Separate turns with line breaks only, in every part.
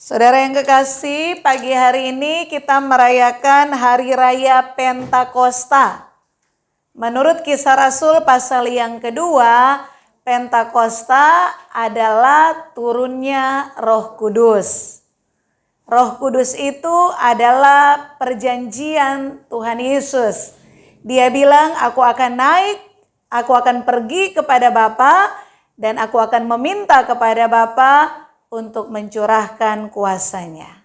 Saudara yang kekasih, pagi hari ini kita merayakan Hari Raya Pentakosta. Menurut Kisah Rasul pasal yang kedua, Pentakosta adalah turunnya Roh Kudus. Roh Kudus itu adalah perjanjian Tuhan Yesus. Dia bilang, aku akan naik, aku akan pergi kepada Bapa, dan aku akan meminta kepada Bapa untuk mencurahkan kuasanya.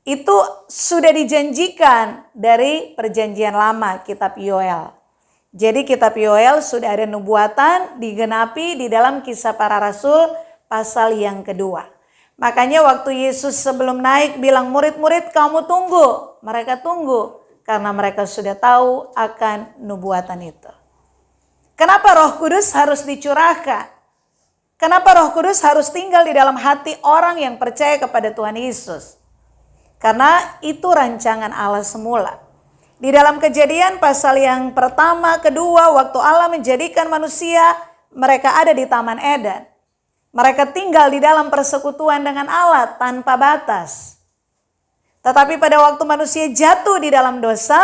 Itu sudah dijanjikan dari perjanjian lama, kitab Yoel. Jadi kitab Yoel sudah ada nubuatan digenapi di dalam Kisah Para Rasul pasal yang kedua. Makanya waktu Yesus sebelum naik bilang, murid-murid kamu tunggu. Mereka tunggu karena mereka sudah tahu akan nubuatan itu. Kenapa Roh Kudus harus dicurahkan? Kenapa Roh Kudus harus tinggal di dalam hati orang yang percaya kepada Tuhan Yesus? Karena itu rancangan Allah semula. Di dalam Kejadian pasal yang pertama, kedua, waktu Allah menjadikan manusia, mereka ada di Taman Eden. Mereka tinggal di dalam persekutuan dengan Allah tanpa batas. Tetapi pada waktu manusia jatuh di dalam dosa,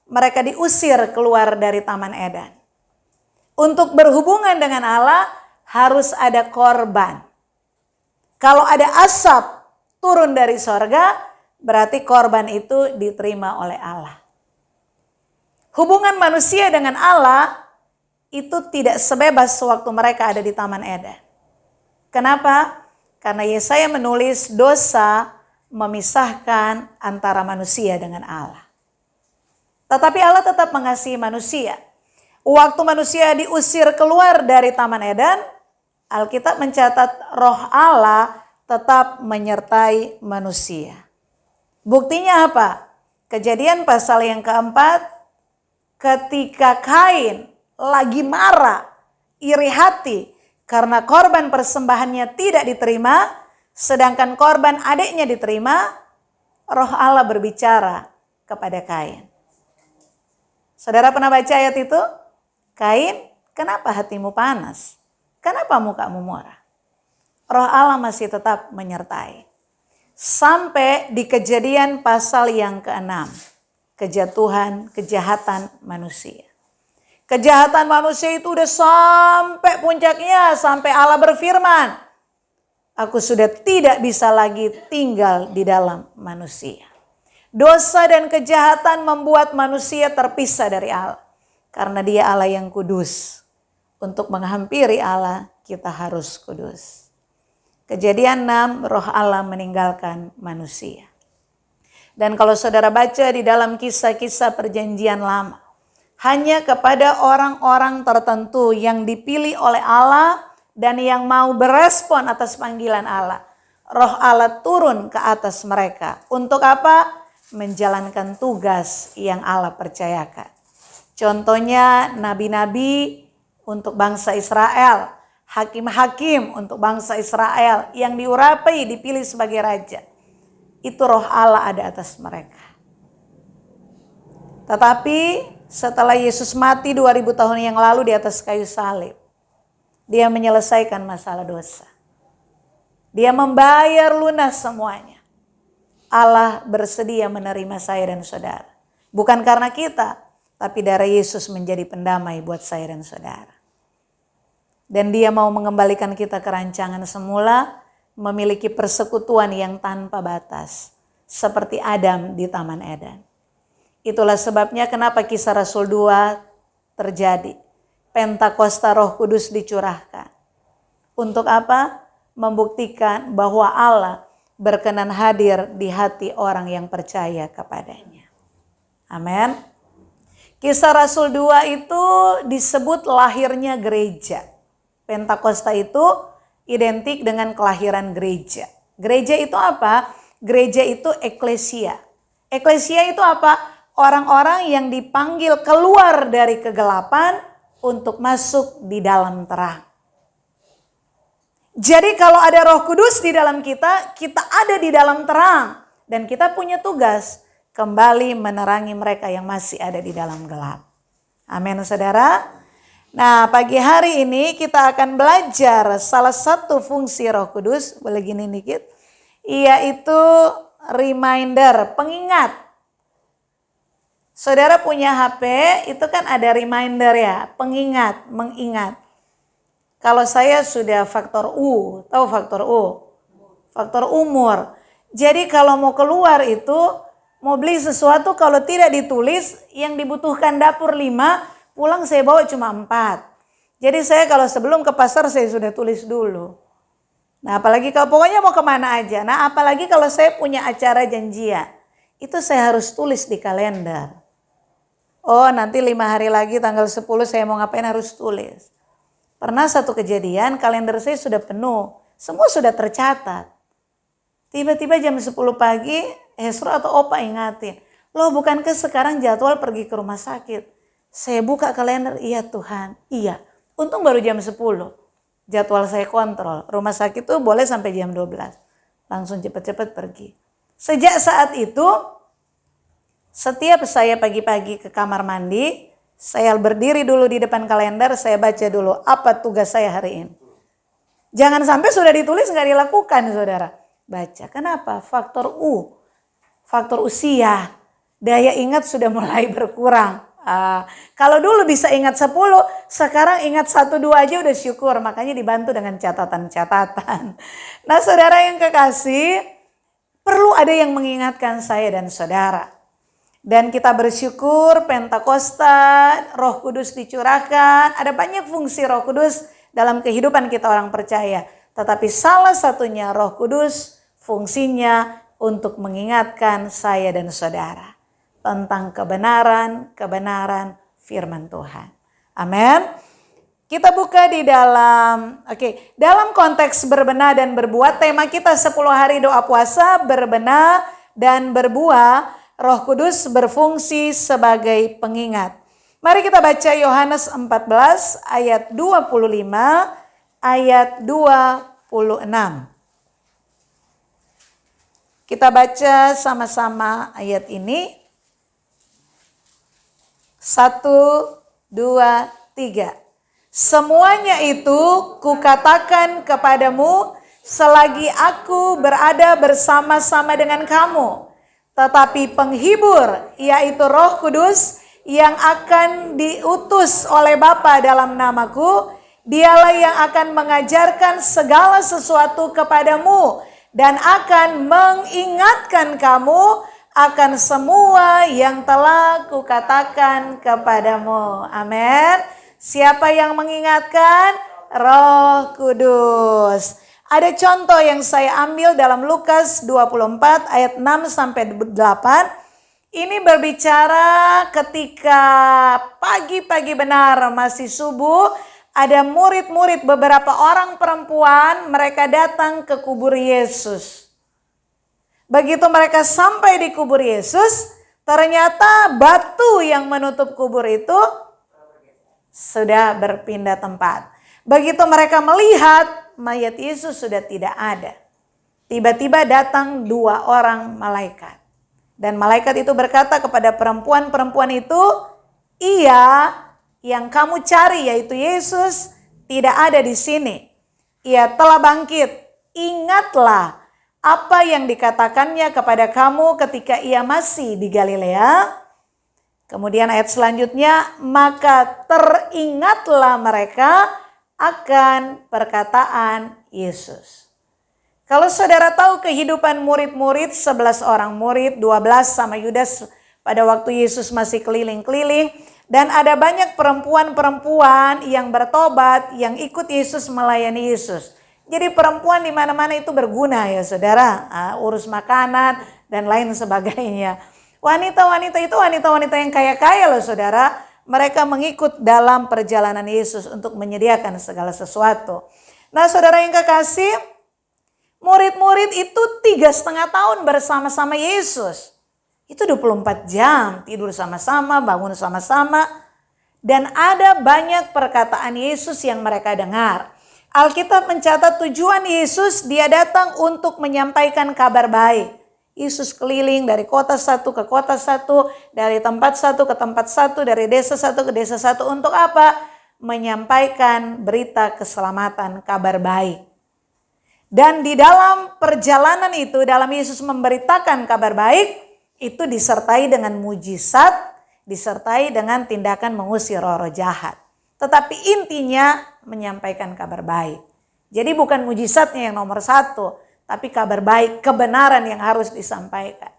mereka diusir keluar dari Taman Eden. Untuk berhubungan dengan Allah, harus ada korban. Kalau ada asap turun dari sorga, berarti korban itu diterima oleh Allah. Hubungan manusia dengan Allah itu tidak sebebas sewaktu mereka ada di Taman Eden. Kenapa? Karena Yesaya menulis dosa memisahkan antara manusia dengan Allah. Tetapi Allah tetap mengasihi manusia. Waktu manusia diusir keluar dari Taman Eden, Alkitab mencatat roh Allah tetap menyertai manusia. Buktinya apa? Kejadian pasal yang keempat, ketika Kain lagi marah, iri hati karena korban persembahannya tidak diterima, sedangkan korban adiknya diterima, roh Allah berbicara kepada Kain. Saudara pernah baca ayat itu? Kain, kenapa hatimu panas? Kenapa mukamu murah? Roh Allah masih tetap menyertai. Sampai di Kejadian pasal yang ke-6. Kejatuhan, kejahatan manusia. Kejahatan manusia itu udah sampai puncaknya. Sampai Allah berfirman, aku sudah tidak bisa lagi tinggal di dalam manusia. Dosa dan kejahatan membuat manusia terpisah dari Allah. Karena dia Allah yang kudus. Untuk menghampiri Allah, kita harus kudus. Kejadian 6, roh Allah meninggalkan manusia. Dan kalau saudara baca di dalam kisah-kisah perjanjian lama, hanya kepada orang-orang tertentu yang dipilih oleh Allah dan yang mau berespon atas panggilan Allah, roh Allah turun ke atas mereka. Untuk apa? Menjalankan tugas yang Allah percayakan. Contohnya nabi-nabi untuk bangsa Israel, hakim-hakim untuk bangsa Israel yang diurapi, dipilih sebagai raja. Itu roh Allah ada atas mereka. Tetapi setelah Yesus mati 2000 tahun yang lalu di atas kayu salib, dia menyelesaikan masalah dosa. Dia membayar lunas semuanya. Allah bersedia menerima saya dan saudara. Bukan karena kita, tapi darah Yesus menjadi pendamai buat saya dan saudara. Dan dia mau mengembalikan kita ke rancangan semula, memiliki persekutuan yang tanpa batas. Seperti Adam di Taman Eden. Itulah sebabnya kenapa Kisah Rasul 2 terjadi. Pentakosta Roh Kudus dicurahkan. Untuk apa? Membuktikan bahwa Allah berkenan hadir di hati orang yang percaya kepadanya. Amin. Kisah Rasul 2 itu disebut lahirnya gereja. Pentakosta itu identik dengan kelahiran gereja. Gereja itu apa? Gereja itu eklesia. Eklesia itu apa? Orang-orang yang dipanggil keluar dari kegelapan untuk masuk di dalam terang. Jadi kalau ada Roh Kudus di dalam kita, kita ada di dalam terang. Dan kita punya tugas kembali menerangi mereka yang masih ada di dalam gelap. Amin, saudara. Nah, pagi hari ini kita akan belajar salah satu fungsi Roh Kudus. Boleh gini dikit. yaitu reminder, pengingat. Saudara punya HP, itu kan ada reminder ya, pengingat, mengingat. Kalau saya sudah faktor U, tahu faktor U? Faktor umur. Jadi kalau mau keluar itu, mau beli sesuatu kalau tidak ditulis, yang dibutuhkan dapur 5, pulang saya bawa cuma 4. Jadi saya kalau sebelum ke pasar saya sudah tulis dulu. Nah apalagi kalau pokoknya mau kemana aja. Nah apalagi kalau saya punya acara janjian. Itu saya harus tulis di kalender. Oh nanti 5 hari lagi tanggal 10 saya mau ngapain harus tulis. Pernah satu kejadian kalender saya sudah penuh. Semua sudah tercatat. Tiba-tiba jam 10 pagi Hesro atau Opa ingatin. Loh bukankah sekarang jadwal pergi ke rumah sakit. Saya buka kalender, iya Tuhan, iya. Untung baru jam 10. Jadwal saya kontrol. Rumah sakit tuh boleh sampai jam 12. Langsung cepat-cepat pergi. Sejak saat itu, setiap saya pagi-pagi ke kamar mandi, saya berdiri dulu di depan kalender, saya baca dulu apa tugas saya hari ini. Jangan sampai sudah ditulis nggak dilakukan saudara. Baca, kenapa? Faktor U, faktor usia, daya ingat sudah mulai berkurang. Kalau dulu bisa ingat 10, sekarang ingat 1-2 aja udah syukur. Makanya dibantu dengan catatan-catatan. Nah saudara yang kekasih, perlu ada yang mengingatkan saya dan saudara. Dan kita bersyukur Pentakosta, Roh Kudus dicurahkan. Ada banyak fungsi Roh Kudus dalam kehidupan kita orang percaya. Tetapi salah satunya Roh Kudus fungsinya untuk mengingatkan saya dan saudara tentang kebenaran firman Tuhan. Amin. Kita buka di dalam, dalam konteks berbenah dan berbuah, tema kita 10 hari doa puasa, berbenah dan berbuah, Roh Kudus berfungsi sebagai pengingat. Mari kita baca Yohanes 14 ayat 25, ayat 26. Kita baca sama-sama ayat ini. 1, 2, 3. Semuanya itu kukatakan kepadamu selagi aku berada bersama-sama dengan kamu. Tetapi penghibur, yaitu Roh Kudus yang akan diutus oleh Bapa dalam namaku, dialah yang akan mengajarkan segala sesuatu kepadamu dan akan mengingatkan kamu akan semua yang telah kukatakan kepadamu. Amin. Siapa yang mengingatkan? Roh Kudus. Ada contoh yang saya ambil dalam Lukas 24 ayat 6 sampai 8. Ini berbicara ketika pagi-pagi benar masih subuh, ada murid-murid beberapa orang perempuan, mereka datang ke kubur Yesus. Begitu mereka sampai di kubur Yesus, ternyata batu yang menutup kubur itu sudah berpindah tempat. Begitu mereka melihat, mayat Yesus sudah tidak ada. Tiba-tiba datang 2 orang malaikat. Dan malaikat itu berkata kepada perempuan-perempuan itu, ia yang kamu cari yaitu Yesus tidak ada di sini. Ia telah bangkit. Ingatlah apa yang dikatakannya kepada kamu ketika ia masih di Galilea. Kemudian ayat selanjutnya, maka teringatlah mereka akan perkataan Yesus. Kalau saudara tahu kehidupan murid-murid, 11 orang murid, 12 sama Yudas pada waktu Yesus masih keliling-keliling. Dan ada banyak perempuan-perempuan yang bertobat, yang ikut Yesus melayani Yesus. Jadi perempuan di mana-mana itu berguna ya saudara, urus makanan dan lain sebagainya. Wanita-wanita itu wanita-wanita yang kaya-kaya loh saudara. Mereka mengikut dalam perjalanan Yesus untuk menyediakan segala sesuatu. Nah saudara yang kekasih, murid-murid itu 3,5 tahun bersama-sama Yesus. Itu 24 jam, tidur sama-sama, bangun sama-sama. Dan ada banyak perkataan Yesus yang mereka dengar. Alkitab mencatat tujuan Yesus, dia datang untuk menyampaikan kabar baik. Yesus keliling dari kota satu ke kota satu, dari tempat satu ke tempat satu, dari desa satu ke desa satu. Untuk apa? Menyampaikan berita keselamatan, kabar baik. Dan di dalam perjalanan itu, dalam Yesus memberitakan kabar baik, itu disertai dengan mujizat, disertai dengan tindakan mengusir roh-roh jahat. Tetapi intinya menyampaikan kabar baik. Jadi bukan mujizatnya yang nomor satu, tapi kabar baik, kebenaran yang harus disampaikan.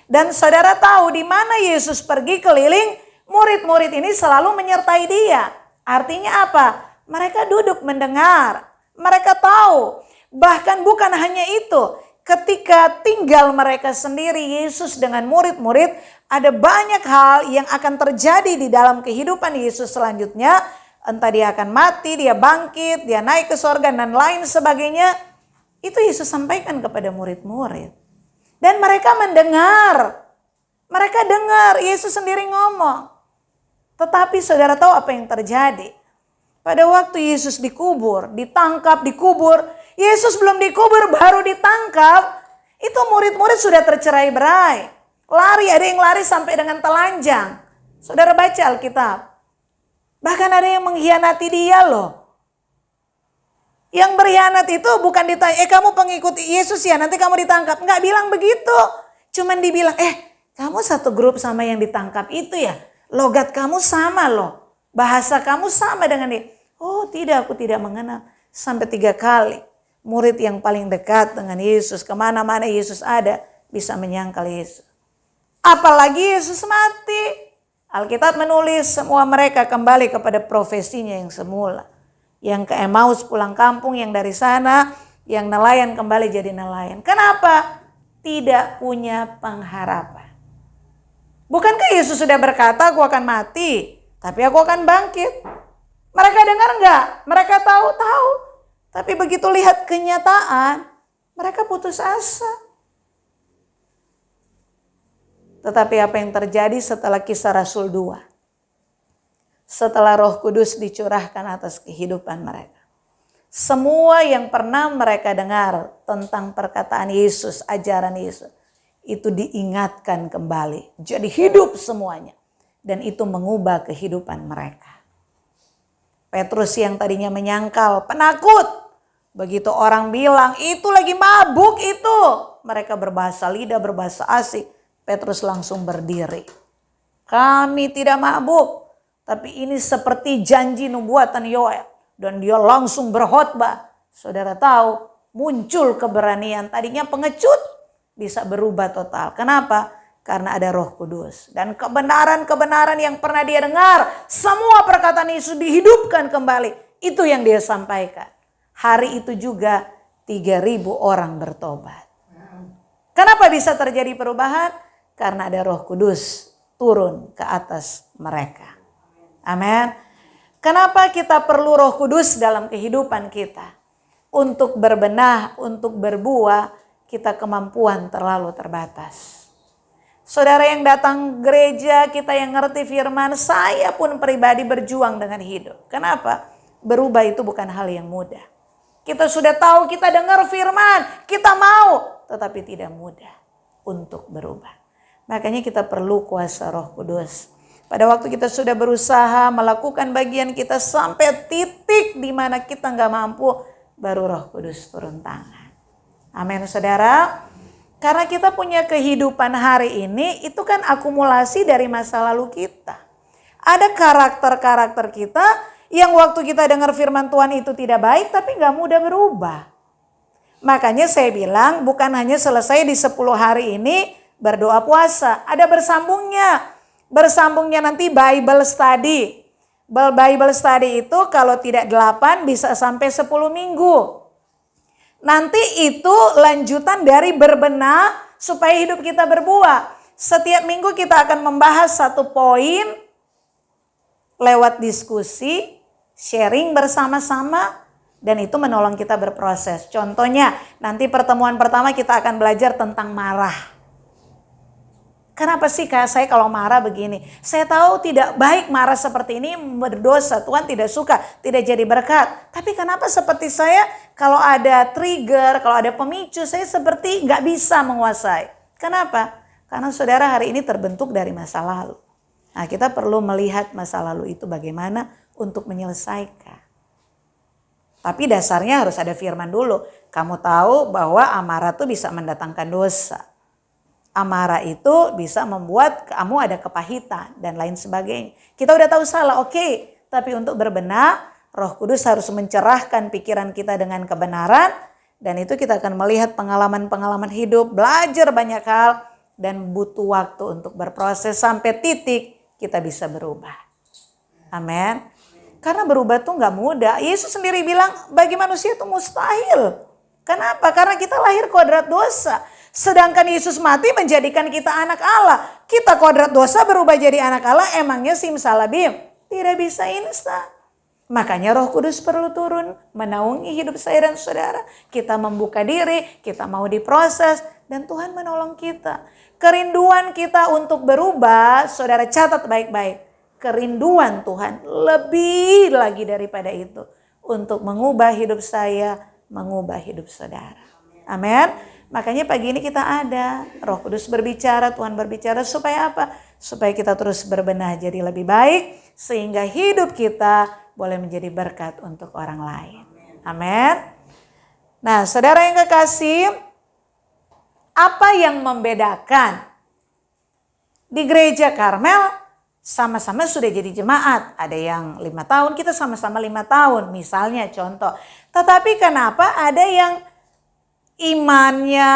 Dan saudara tahu di mana Yesus pergi keliling, murid-murid ini selalu menyertai dia. Artinya apa? Mereka duduk mendengar, mereka tahu. Bahkan bukan hanya itu, ketika tinggal mereka sendiri, Yesus dengan murid-murid, ada banyak hal yang akan terjadi di dalam kehidupan Yesus selanjutnya. Entah dia akan mati, dia bangkit, dia naik ke sorga dan lain sebagainya. Itu Yesus sampaikan kepada murid-murid. Dan mereka mendengar. Mereka dengar Yesus sendiri ngomong. Tetapi saudara tahu apa yang terjadi? Pada waktu Yesus dikubur, ditangkap, dikubur. Yesus belum dikubur, baru ditangkap. Itu murid-murid sudah tercerai-berai. Lari, ada yang lari sampai dengan telanjang. Saudara baca Alkitab. Bahkan ada yang mengkhianati dia loh. Yang berkhianat itu bukan ditanya, kamu pengikut Yesus ya, nanti kamu ditangkap. Enggak bilang begitu. Cuman dibilang, kamu satu grup sama yang ditangkap itu ya. Logat kamu sama loh. Bahasa kamu sama dengan dia. Oh tidak, aku tidak mengenal. Sampai 3 kali. Murid yang paling dekat dengan Yesus, kemana-mana Yesus ada, bisa menyangkal Yesus. Apalagi Yesus mati. Alkitab menulis semua mereka kembali kepada profesinya yang semula. Yang ke Emmaus pulang kampung, yang dari sana, yang nelayan kembali jadi nelayan. Kenapa? Tidak punya pengharapan. Bukankah Yesus sudah berkata, aku akan mati, tapi aku akan bangkit. Mereka dengar enggak? Mereka tahu. Tapi begitu lihat kenyataan, mereka putus asa. Tetapi apa yang terjadi setelah Kisah Rasul 2? Setelah Roh Kudus dicurahkan atas kehidupan mereka. Semua yang pernah mereka dengar tentang perkataan Yesus, ajaran Yesus, itu diingatkan kembali. Jadi hidup semuanya. Dan itu mengubah kehidupan mereka. Petrus yang tadinya menyangkal, penakut. Begitu orang bilang, itu lagi mabuk itu. Mereka berbahasa lidah, berbahasa asing. Petrus langsung berdiri. Kami tidak mabuk. Tapi ini seperti janji nubuatan Yoel. Dan dia langsung berkhotbah. Saudara tahu, muncul keberanian. Tadinya pengecut, bisa berubah total. Kenapa? Karena ada Roh Kudus. Dan kebenaran-kebenaran yang pernah dia dengar, semua perkataan Yesus dihidupkan kembali. Itu yang dia sampaikan. Hari itu juga 3.000 orang bertobat. Kenapa bisa terjadi perubahan? Karena ada Roh Kudus turun ke atas mereka. Amin. Kenapa kita perlu Roh Kudus dalam kehidupan kita? Untuk berbenah, untuk berbuah, kita kemampuan terlalu terbatas. Saudara yang datang gereja, kita yang ngerti firman, saya pun pribadi berjuang dengan hidup. Kenapa? Berubah itu bukan hal yang mudah. Kita sudah tahu, kita dengar firman, kita mau, tetapi tidak mudah untuk berubah. Makanya kita perlu kuasa Roh Kudus. Pada waktu kita sudah berusaha melakukan bagian kita sampai titik di mana kita nggak mampu, baru Roh Kudus turun tangan. Amin saudara. Karena kita punya kehidupan hari ini, itu kan akumulasi dari masa lalu kita. Ada karakter-karakter kita yang waktu kita dengar firman Tuhan itu tidak baik, tapi nggak mudah berubah. Makanya saya bilang bukan hanya selesai di 10 hari ini, berdoa puasa, ada bersambungnya. Bersambungnya nanti Bible study. Bible study itu kalau tidak 8 bisa sampai 10 minggu. Nanti itu lanjutan dari berbenah supaya hidup kita berbuah. Setiap minggu kita akan membahas satu poin lewat diskusi, sharing bersama-sama. Dan itu menolong kita berproses. Contohnya nanti pertemuan pertama kita akan belajar tentang marah. Kenapa sih Kak saya kalau marah begini? Saya tahu tidak baik marah seperti ini, berdosa. Tuhan tidak suka, tidak jadi berkat. Tapi kenapa seperti saya kalau ada trigger, kalau ada pemicu, saya seperti nggak bisa menguasai. Kenapa? Karena saudara hari ini terbentuk dari masa lalu. Nah kita perlu melihat masa lalu itu bagaimana untuk menyelesaikan. Tapi dasarnya harus ada firman dulu. Kamu tahu bahwa amarah itu bisa mendatangkan dosa. Amarah itu bisa membuat kamu ada kepahitan dan lain sebagainya. Kita udah tahu salah, oke. Tapi untuk berbenah, Roh Kudus harus mencerahkan pikiran kita dengan kebenaran. Dan itu kita akan melihat pengalaman-pengalaman hidup, belajar banyak hal. Dan butuh waktu untuk berproses sampai titik kita bisa berubah. Amin. Karena berubah tuh gak mudah. Yesus sendiri bilang bagi manusia itu mustahil. Kenapa? Karena kita lahir kodrat dosa. Sedangkan Yesus mati menjadikan kita anak Allah. Kita kodrat dosa berubah jadi anak Allah, emangnya simsalabim? Tidak bisa instan. Makanya Roh Kudus perlu turun menaungi hidup saya dan saudara. Kita membuka diri, kita mau diproses dan Tuhan menolong kita. Kerinduan kita untuk berubah, saudara catat baik-baik. Kerinduan Tuhan lebih lagi daripada itu. Untuk mengubah hidup saya, mengubah hidup saudara. Amin. Makanya pagi ini kita ada. Roh Kudus berbicara, Tuhan berbicara supaya apa? Supaya kita terus berbenah jadi lebih baik. Sehingga hidup kita boleh menjadi berkat untuk orang lain. Amin. Nah, saudara yang kekasih, apa yang membedakan? Di gereja Karmel sama-sama sudah jadi jemaat. Ada yang 5 tahun, kita sama-sama 5 tahun. Misalnya contoh. Tetapi kenapa ada yang imannya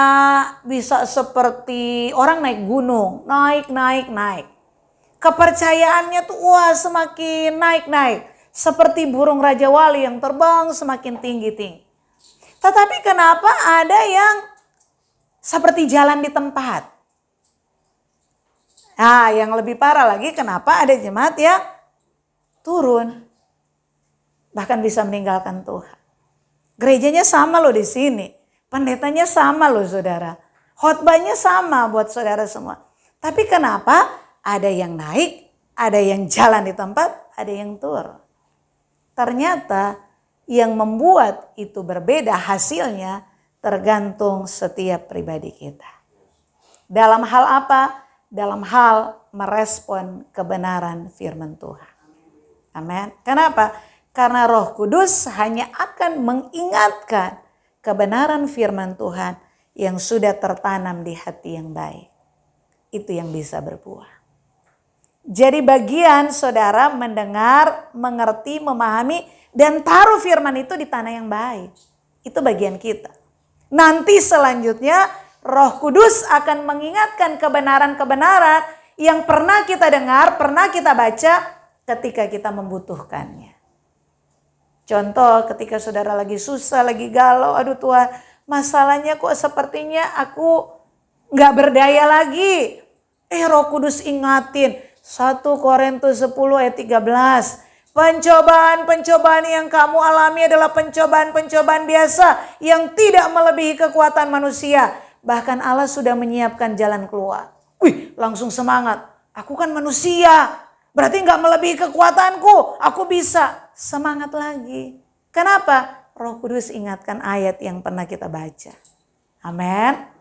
bisa seperti orang naik gunung. Naik. Kepercayaannya tuh semakin naik. Seperti burung Raja Wali yang terbang semakin tinggi. Tetapi kenapa ada yang seperti jalan di tempat? Nah, yang lebih parah lagi kenapa ada jemaat yang turun. Bahkan bisa meninggalkan Tuhan. Gerejanya sama loh di sini. Pendetanya sama loh saudara. Khotbahnya sama buat saudara semua. Tapi kenapa ada yang naik, ada yang jalan di tempat, ada yang turun. Ternyata yang membuat itu berbeda hasilnya tergantung setiap pribadi kita. Dalam hal apa? Dalam hal merespon kebenaran firman Tuhan. Amin. Kenapa? Karena Roh Kudus hanya akan mengingatkan kebenaran firman Tuhan yang sudah tertanam di hati yang baik. Itu yang bisa berbuah. Jadi bagian saudara mendengar, mengerti, memahami, dan taruh firman itu di tanah yang baik. Itu bagian kita. Nanti selanjutnya Roh Kudus akan mengingatkan kebenaran-kebenaran yang pernah kita dengar, pernah kita baca ketika kita membutuhkannya. Contoh ketika saudara lagi susah, lagi galau, aduh Tuhan masalahnya kok sepertinya aku gak berdaya lagi. Roh Kudus ingatin 1 Korintus 10 ayat 13. Pencobaan-pencobaan yang kamu alami adalah pencobaan-pencobaan biasa yang tidak melebihi kekuatan manusia. Bahkan Allah sudah menyiapkan jalan keluar. Langsung semangat. Aku kan manusia. Berarti gak melebihi kekuatanku. Aku bisa. Semangat lagi. Kenapa? Roh Kudus ingatkan ayat yang pernah kita baca. Amin.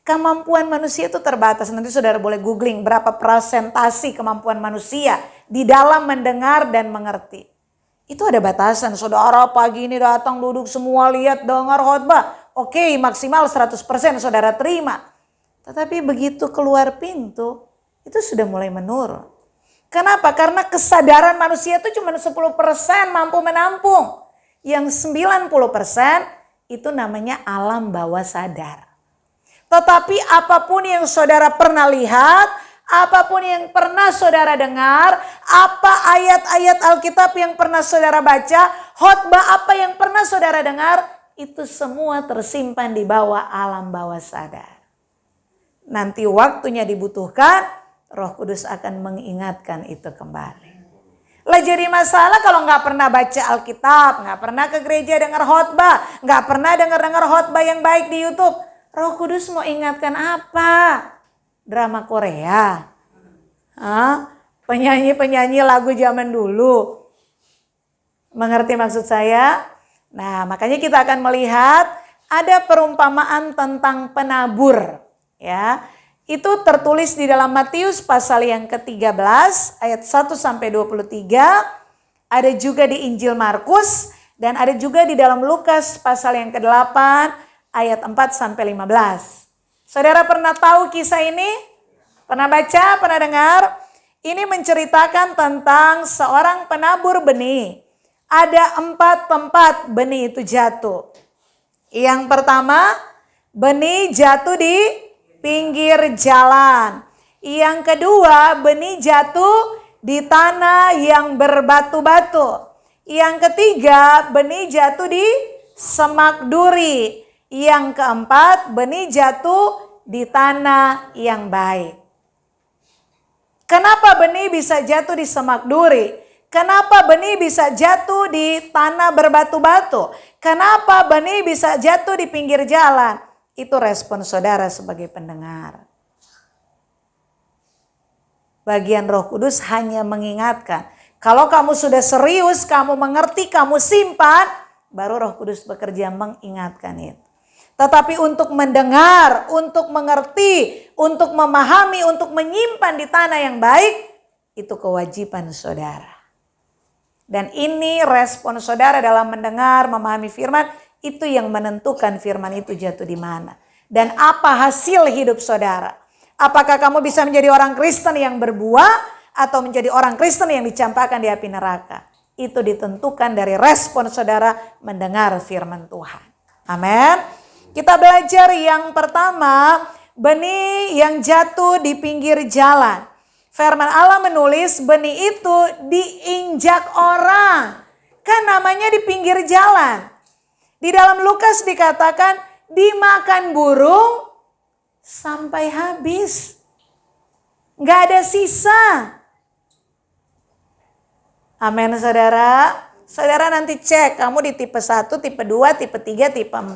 Kemampuan manusia itu terbatas. Nanti saudara boleh googling berapa presentasi kemampuan manusia di dalam mendengar dan mengerti. Itu ada batasan. Saudara pagi ini datang duduk semua lihat dengar khotbah. Oke, maksimal 100% saudara terima. Tetapi begitu keluar pintu, itu sudah mulai menurun. Kenapa? Karena kesadaran manusia itu cuma 10% mampu menampung. Yang 90% itu namanya alam bawah sadar. Tetapi apapun yang saudara pernah lihat, apapun yang pernah saudara dengar, apa ayat-ayat Alkitab yang pernah saudara baca, khotbah apa yang pernah saudara dengar, itu semua tersimpan di bawah alam bawah sadar. Nanti waktunya dibutuhkan, Roh Kudus akan mengingatkan itu kembali. Lah jadi masalah kalau gak pernah baca Alkitab, gak pernah ke gereja dengar khotbah, gak pernah dengar khotbah yang baik di YouTube. Roh Kudus mau ingatkan apa? Drama Korea? Penyanyi-penyanyi lagu zaman dulu? Mengerti maksud saya? Nah, makanya kita akan melihat ada perumpamaan tentang penabur. Ya, itu tertulis di dalam Matius pasal yang ke-13 ayat 1 sampai 23. Ada juga di Injil Markus Dan ada juga di dalam Lukas pasal yang ke-8 ayat 4 sampai 15. Saudara pernah tahu kisah ini? Pernah baca, pernah dengar? Ini menceritakan tentang seorang penabur benih. Ada 4 tempat benih itu jatuh. Yang pertama, benih jatuh di pinggir jalan. Yang kedua, benih jatuh di tanah yang berbatu-batu. Yang ketiga, benih jatuh di semak duri. Yang keempat, benih jatuh di tanah yang baik. Kenapa benih bisa jatuh di semak duri? Kenapa benih bisa jatuh di tanah berbatu-batu? Kenapa benih bisa jatuh di pinggir jalan? Itu respon saudara sebagai pendengar. Bagian Roh Kudus hanya mengingatkan. Kalau kamu sudah serius, kamu mengerti, kamu simpan, baru Roh Kudus bekerja mengingatkan itu. Tetapi untuk mendengar, untuk mengerti, untuk memahami, untuk menyimpan di tanah yang baik, itu kewajiban saudara. Dan ini respon saudara dalam mendengar, memahami firman, itu yang menentukan firman itu jatuh di mana. Dan apa hasil hidup saudara. Apakah kamu bisa menjadi orang Kristen yang berbuah, atau menjadi orang Kristen yang dicampakkan di api neraka. Itu ditentukan dari respon saudara mendengar firman Tuhan. Amin. Kita belajar yang pertama, benih yang jatuh di pinggir jalan. Firman Allah menulis benih itu diinjak orang. Kan namanya di pinggir jalan. Di dalam Lukas dikatakan dimakan burung sampai habis. Nggak ada sisa. Amin saudara. Saudara nanti cek kamu di tipe 1, tipe 2, tipe 3, tipe 4.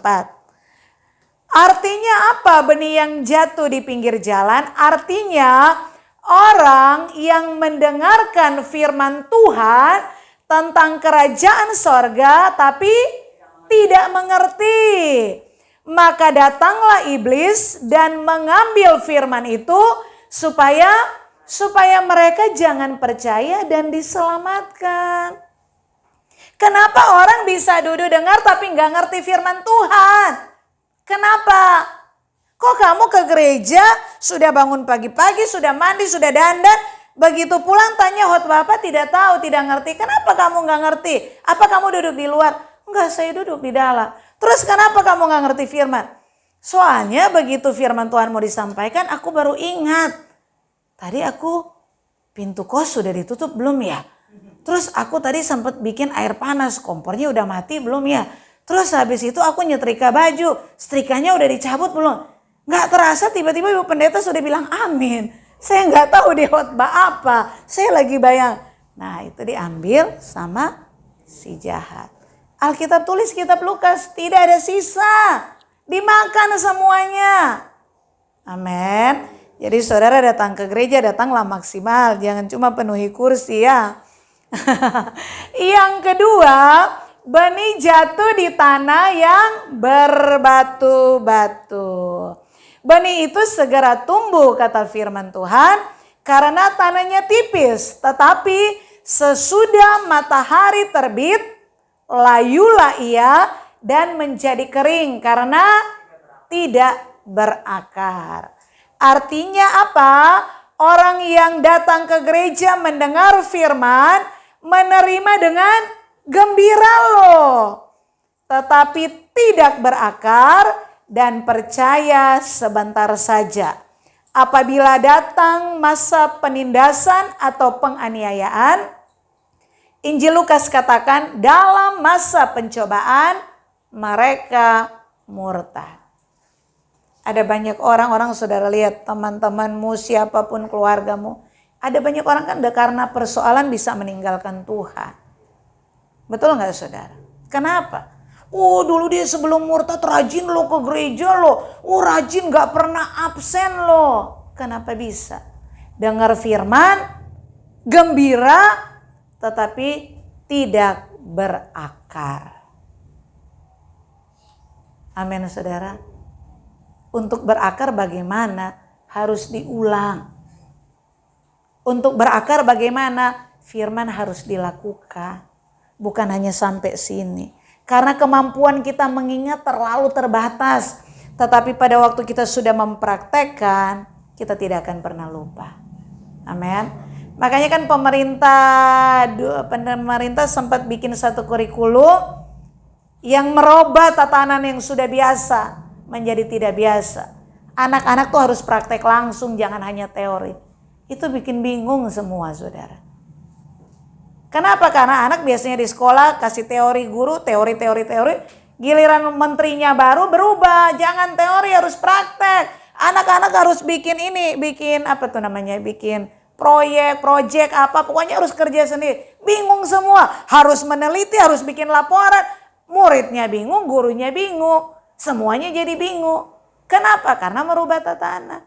Artinya apa benih yang jatuh di pinggir jalan? Artinya orang yang mendengarkan firman Tuhan tentang kerajaan sorga tapi tidak mengerti. Maka datanglah iblis dan mengambil firman itu supaya mereka jangan percaya dan diselamatkan. Kenapa orang bisa duduk dengar tapi nggak ngerti firman Tuhan? Kenapa? Kok kamu ke gereja sudah bangun pagi-pagi, sudah mandi, sudah dandan, begitu pulang tanya khotbah apa tidak tahu, tidak ngerti. Kenapa kamu nggak ngerti? Apa kamu duduk di luar? Enggak, saya duduk di dalam. Terus kenapa kamu nggak ngerti firman? Soalnya begitu firman Tuhan mau disampaikan, aku baru ingat. Tadi aku pintu kos sudah ditutup belum ya? Terus aku tadi sempat bikin air panas, kompornya udah mati belum ya? Terus habis itu aku nyetrika baju, setrikanya udah dicabut belum? Nggak terasa tiba-tiba Ibu Pendeta sudah bilang amin. Saya nggak tahu di khotbah apa, saya lagi bayang. Nah itu diambil sama si jahat. Alkitab tulis kitab Lukas tidak ada sisa, dimakan semuanya. Amin. Jadi saudara datang ke gereja, datanglah maksimal. Jangan cuma penuhi kursi ya. Yang kedua, benih jatuh di tanah yang berbatu-batu. Benih itu segera tumbuh kata firman Tuhan. Karena tanahnya tipis. Tetapi sesudah matahari terbit, layulah ia dan menjadi kering. Karena tidak berakar. Artinya apa? Orang yang datang ke gereja mendengar firman, menerima dengan gembira loh. Tetapi tidak berakar dan percaya sebentar saja. Apabila datang masa penindasan atau penganiayaan, Injil Lukas katakan dalam masa pencobaan mereka murtad. Ada banyak orang saudara lihat teman-temanmu, siapapun keluargamu. Ada banyak orang kan karena persoalan bisa meninggalkan Tuhan. Betul nggak saudara? Kenapa? Oh dulu dia sebelum murtad rajin lo ke gereja lo. Oh rajin gak pernah absen lo. Kenapa bisa? Dengar firman, gembira, tetapi tidak berakar. Amin saudara. Untuk berakar bagaimana? Harus diulang. Untuk berakar bagaimana? Firman harus dilakukan. bukan hanya sampai sini. Karena kemampuan kita mengingat terlalu terbatas. Tetapi pada waktu kita sudah mempraktekkan, kita tidak akan pernah lupa. Amin. Makanya kan pemerintah sempat bikin satu kurikulum yang merubah tatanan yang sudah biasa menjadi tidak biasa. Anak-anak tuh harus praktek langsung, jangan hanya teori. Itu bikin bingung semua, saudara. Kenapa? Karena anak biasanya di sekolah kasih teori guru, teori. Giliran menterinya baru berubah, jangan teori, harus praktek. Anak-anak harus bikin bikin proyek apa, pokoknya harus kerja sendiri. Bingung semua, harus meneliti, harus bikin laporan. Muridnya bingung, gurunya bingung, semuanya jadi bingung. Kenapa? Karena merubah tatanan.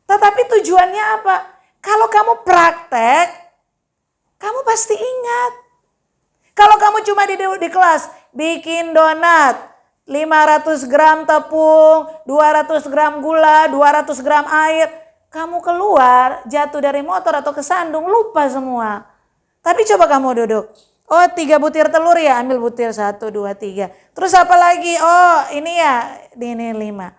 Tetapi tujuannya apa? Kalau kamu praktek, kamu pasti ingat. Kalau kamu cuma di kelas bikin donat, 500 gram tepung, 200 gram gula, 200 gram air. Kamu keluar, jatuh dari motor atau kesandung, lupa semua. Tapi coba kamu duduk. Oh 3 butir telur ya, ambil butir 1, 2, 3. Terus apa lagi? Oh ini ya, ini 5.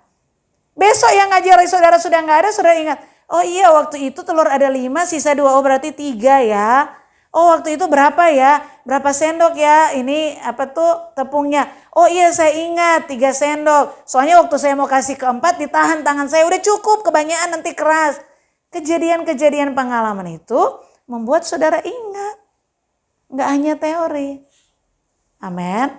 Besok yang ngajari saudara sudah nggak ada, saudara ingat. Oh iya waktu itu telur ada 5, sisa 2, oh berarti 3 ya. Oh waktu itu berapa ya? Berapa sendok ya? Ini tepungnya. Oh iya saya ingat 3 sendok. Soalnya waktu saya mau kasih keempat ditahan tangan saya. Udah cukup, kebanyakan nanti keras. Kejadian-kejadian pengalaman itu membuat saudara ingat. Nggak hanya teori. Amin.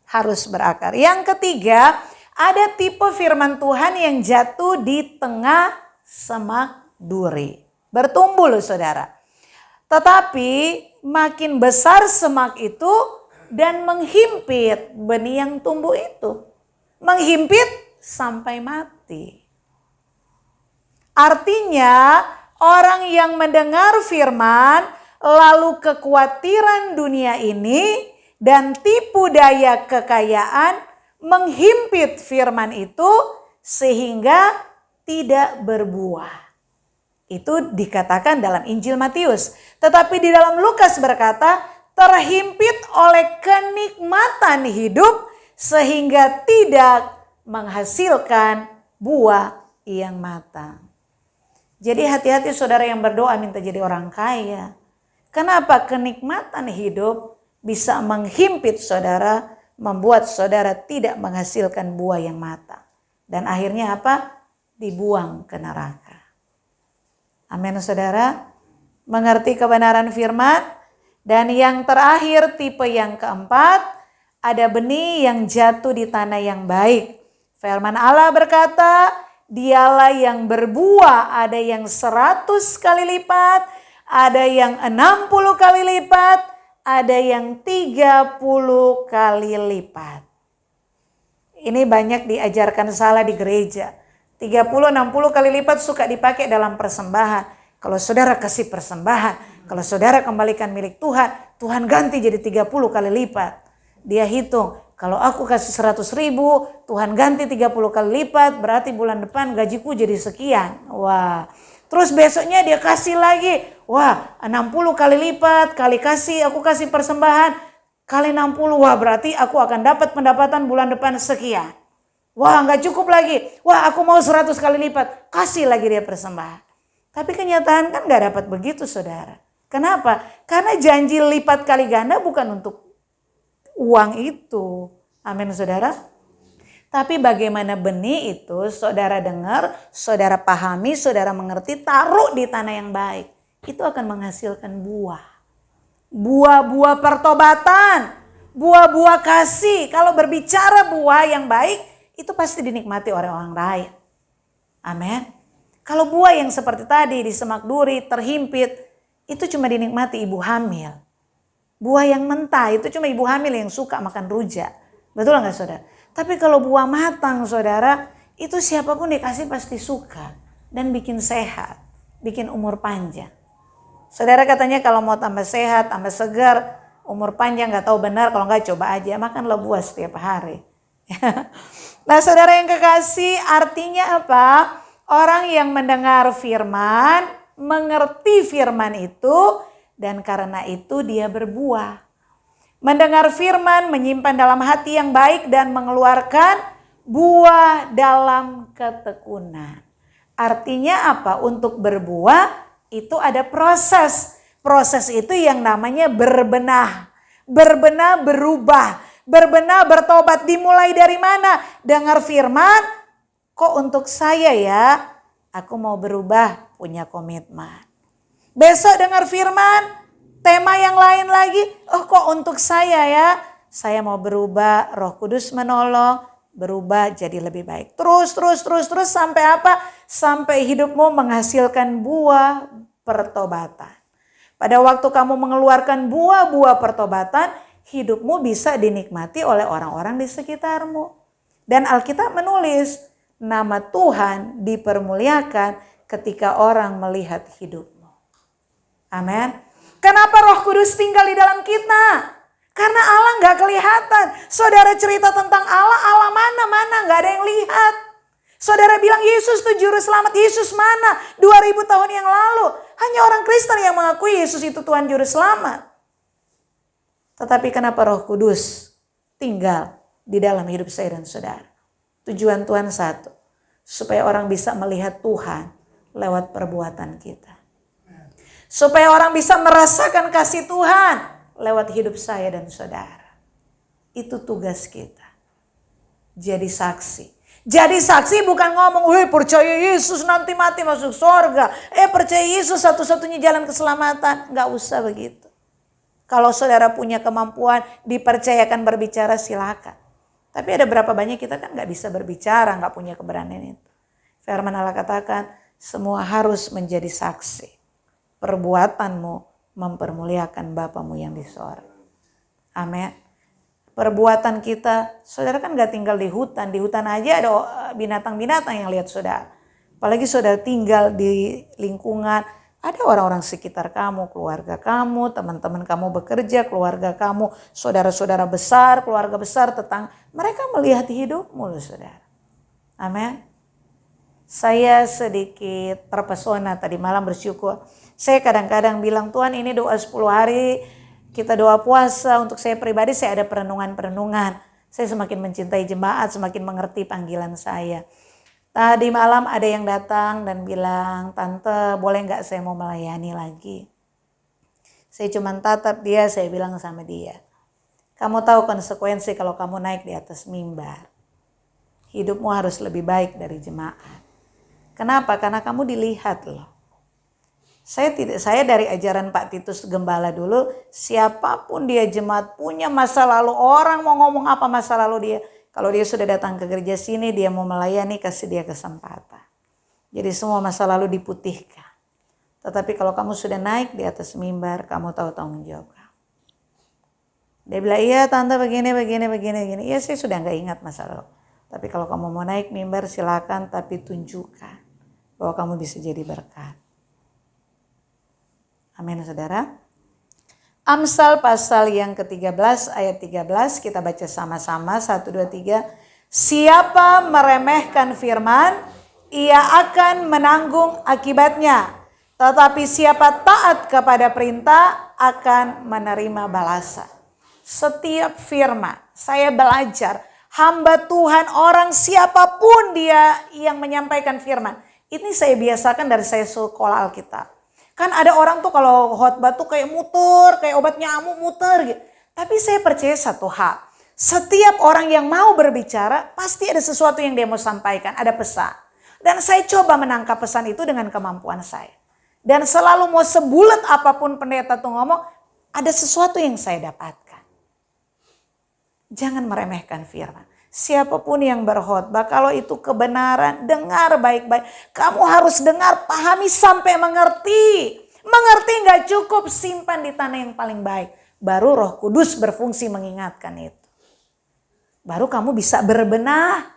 Harus berakar. Yang ketiga, ada tipe firman Tuhan yang jatuh di tengah semak duri. Bertumbuh loh saudara. Tetapi makin besar semak itu dan menghimpit benih yang tumbuh itu. Menghimpit sampai mati. Artinya orang yang mendengar firman lalu kekhawatiran dunia ini dan tipu daya kekayaan menghimpit firman itu sehingga tidak berbuah. Itu dikatakan dalam Injil Matius. Tetapi di dalam Lukas berkata, terhimpit oleh kenikmatan hidup sehingga tidak menghasilkan buah yang matang. Jadi hati-hati saudara yang berdoa minta jadi orang kaya. Kenapa? Kenikmatan hidup bisa menghimpit saudara, membuat saudara tidak menghasilkan buah yang matang. Dan akhirnya apa? Dibuang ke neraka. Amin saudara. Mengerti kebenaran firman. Dan yang terakhir tipe yang keempat. Ada benih yang jatuh di tanah yang baik. Firman Allah berkata, dialah yang berbuah, ada yang 100 kali lipat, ada yang 60 kali lipat, ada yang 30 kali lipat. Ini banyak diajarkan salah di gereja. 30-60 kali lipat suka dipakai dalam persembahan. Kalau saudara kasih persembahan, kalau saudara kembalikan milik Tuhan, Tuhan ganti jadi 30 kali lipat. Dia hitung, kalau aku kasih 100.000, Tuhan ganti 30 kali lipat, berarti bulan depan gajiku jadi sekian. Wah. Terus besoknya dia kasih lagi. Wah 60 kali lipat, aku kasih persembahan. Kali 60, wah berarti aku akan dapat pendapatan bulan depan sekian. Wah gak cukup lagi. Wah aku mau 100 kali lipat. Kasih lagi dia persembahan. Tapi kenyataan kan gak dapat begitu saudara. Kenapa? Karena janji lipat kali ganda bukan untuk uang itu. Amin saudara. Tapi bagaimana benih itu saudara dengar, saudara pahami, saudara mengerti, taruh di tanah yang baik. Itu akan menghasilkan buah. Buah-buah pertobatan, buah-buah kasih. Kalau berbicara buah yang baik, itu pasti dinikmati oleh orang lain. Amin. Kalau buah yang seperti tadi di semak duri, terhimpit, itu cuma dinikmati ibu hamil. Buah yang mentah itu cuma ibu hamil yang suka makan rujak. Betul nggak saudara? Tapi kalau buah matang saudara, itu siapapun dikasih pasti suka. Dan bikin sehat, bikin umur panjang. Saudara katanya kalau mau tambah sehat, tambah segar, umur panjang gak tahu benar, kalau nggak coba aja. Makanlah buah setiap hari. Nah saudara yang kekasih, artinya apa? Orang yang mendengar firman, mengerti firman itu, dan karena itu dia berbuah. Mendengar firman, menyimpan dalam hati yang baik dan mengeluarkan buah dalam ketekunan. Artinya apa? Untuk berbuah itu ada proses. Proses itu yang namanya berbenah. Berbenah, berubah. Berbenah, bertobat. Dimulai dari mana? Dengar firman, kok untuk saya ya? Aku mau berubah, punya komitmen. Besok dengar firman, tema yang lain lagi. Oh kok untuk saya ya? Saya mau berubah, Roh Kudus menolong, berubah jadi lebih baik. Terus sampai apa? Sampai hidupmu menghasilkan buah pertobatan. Pada waktu kamu mengeluarkan buah-buah pertobatan, hidupmu bisa dinikmati oleh orang-orang di sekitarmu. Dan Alkitab menulis, nama Tuhan dipermuliakan ketika orang melihat hidupmu. Amin. Kenapa Roh Kudus tinggal di dalam kita? Karena Allah gak kelihatan. Saudara cerita tentang Allah, Allah mana gak ada yang lihat. Saudara bilang Yesus itu juru selamat, Yesus mana? 2000 tahun yang lalu. Hanya orang Kristen yang mengakui Yesus itu Tuhan juru selamat. Tetapi kenapa Roh Kudus tinggal di dalam hidup saya dan saudara? Tujuan Tuhan satu, supaya orang bisa melihat Tuhan lewat perbuatan kita. Supaya orang bisa merasakan kasih Tuhan lewat hidup saya dan saudara. Itu tugas kita. Jadi saksi. Jadi saksi bukan ngomong, wih percaya Yesus nanti mati masuk surga. Percaya Yesus satu-satunya jalan keselamatan. Gak usah begitu. Kalau saudara punya kemampuan dipercayakan berbicara silakan. Tapi ada berapa banyak kita kan gak bisa berbicara, gak punya keberanian itu. Firman Allah katakan semua harus menjadi saksi. Perbuatanmu mempermuliakan Bapamu yang di sorga. Amin. Perbuatan kita, saudara kan gak tinggal di hutan. Di hutan aja ada binatang-binatang yang lihat saudara. Apalagi saudara tinggal di lingkungan, ada orang-orang sekitar kamu, keluarga kamu, teman-teman kamu bekerja, keluarga kamu, saudara-saudara besar, keluarga besar, tetangga. Mereka melihat hidupmu loh saudara. Amin. Saya sedikit terpesona tadi malam bersyukur. Saya kadang-kadang bilang Tuhan ini doa 10 hari, kita doa puasa. Untuk saya pribadi saya ada perenungan-perenungan. Saya semakin mencintai jemaat, semakin mengerti panggilan saya. Tadi malam ada yang datang dan bilang, Tante boleh gak saya mau melayani lagi? Saya cuma tatap dia, saya bilang sama dia. Kamu tahu konsekuensi kalau kamu naik di atas mimbar. Hidupmu harus lebih baik dari jemaat. Kenapa? Karena kamu dilihat loh. Saya dari ajaran Pak Titus Gembala dulu, siapapun dia jemaat punya masa lalu, orang mau ngomong apa masa lalu dia. Kalau dia sudah datang ke gereja sini, dia mau melayani, kasih dia kesempatan. Jadi semua masa lalu diputihkan. Tetapi kalau kamu sudah naik di atas mimbar, kamu tahu tanggung jawab kamu. Dia bilang, iya Tante begini. Iya saya sudah gak ingat masa lalu. Tapi kalau kamu mau naik mimbar silakan, tapi tunjukkan bahwa kamu bisa jadi berkat. Amin saudara. Amsal pasal yang ke-13 ayat 13 kita baca sama-sama 1, 2, 3. Siapa meremehkan firman, ia akan menanggung akibatnya. Tetapi siapa taat kepada perintah akan menerima balasan. Setiap firman saya belajar, hamba Tuhan orang siapapun dia yang menyampaikan firman. Ini saya biasakan dari saya sekolah Alkitab. Kan ada orang tuh kalau khotbah tuh kayak muter, kayak obat nyamuk muter gitu. Tapi saya percaya satu hal. Setiap orang yang mau berbicara pasti ada sesuatu yang dia mau sampaikan, ada pesan. Dan saya coba menangkap pesan itu dengan kemampuan saya. Dan selalu mau sebulat apapun pendeta tuh ngomong, ada sesuatu yang saya dapatkan. Jangan meremehkan firman. Siapapun yang berkhotbah, kalau itu kebenaran, dengar baik-baik. Kamu harus dengar, pahami sampai mengerti. Mengerti gak cukup, simpan di tanah yang paling baik. Baru Roh Kudus berfungsi mengingatkan itu. Baru kamu bisa berbenah.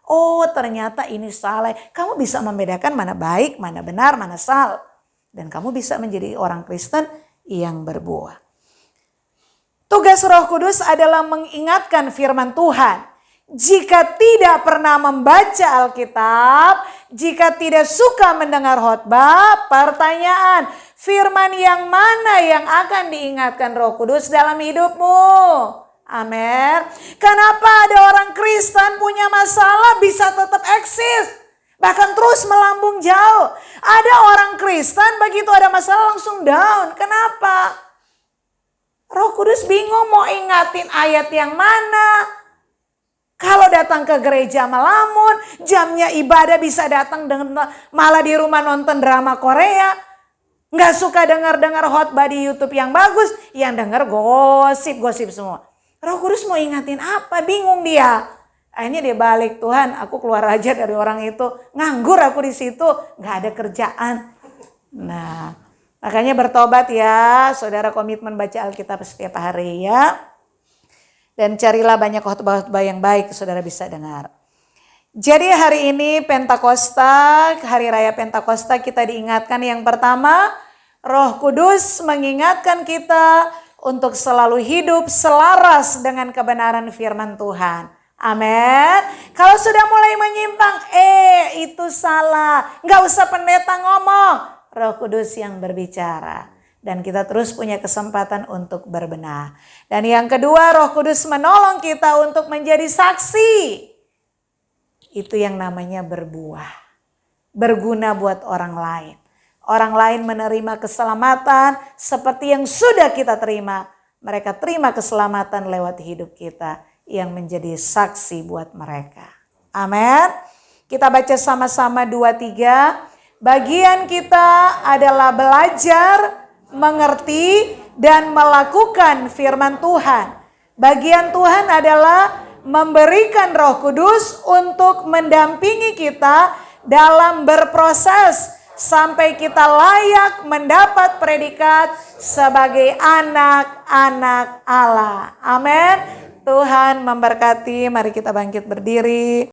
Oh ternyata ini salah. Kamu bisa membedakan mana baik, mana benar, mana salah. Dan kamu bisa menjadi orang Kristen yang berbuah. Tugas Roh Kudus adalah mengingatkan firman Tuhan. Jika tidak pernah membaca Alkitab, jika tidak suka mendengar khotbah, pertanyaan, Firman yang mana yang akan diingatkan Roh Kudus dalam hidupmu? Amin. Kenapa ada orang Kristen punya masalah bisa tetap eksis? Bahkan terus melambung jauh. Ada orang Kristen begitu ada masalah langsung down. Kenapa? Roh Kudus bingung mau ingatin ayat yang mana. Kalau datang ke gereja melamun, jamnya ibadah bisa datang dengan malah di rumah nonton drama Korea. Nggak suka dengar khotbah di YouTube yang bagus, yang dengar gosip semua. Roh Kudus mau ingatin apa? Bingung dia. Akhirnya dia balik, Tuhan aku keluar aja dari orang itu. Nganggur aku di situ, nggak ada kerjaan. Nah, makanya bertobat ya, saudara, komitmen baca Alkitab setiap hari ya. Dan carilah banyak khotbah-khotbah yang baik, saudara bisa dengar. Jadi hari ini Pentakosta, hari raya Pentakosta kita diingatkan yang pertama, Roh Kudus mengingatkan kita untuk selalu hidup selaras dengan kebenaran firman Tuhan. Amin. Kalau sudah mulai menyimpang, itu salah. Nggak usah pendeta ngomong. Roh Kudus yang berbicara. Dan kita terus punya kesempatan untuk berbenah. Dan yang kedua, Roh Kudus menolong kita untuk menjadi saksi. Itu yang namanya berbuah. Berguna buat orang lain. Orang lain menerima keselamatan seperti yang sudah kita terima. Mereka terima keselamatan lewat hidup kita yang menjadi saksi buat mereka. Amin. Kita baca sama-sama 2-3. Bagian kita adalah belajar, mengerti, dan melakukan firman Tuhan. Bagian Tuhan adalah memberikan Roh Kudus untuk mendampingi kita dalam berproses sampai kita layak mendapat predikat sebagai anak-anak Allah. Amin. Tuhan memberkati. Mari kita bangkit berdiri.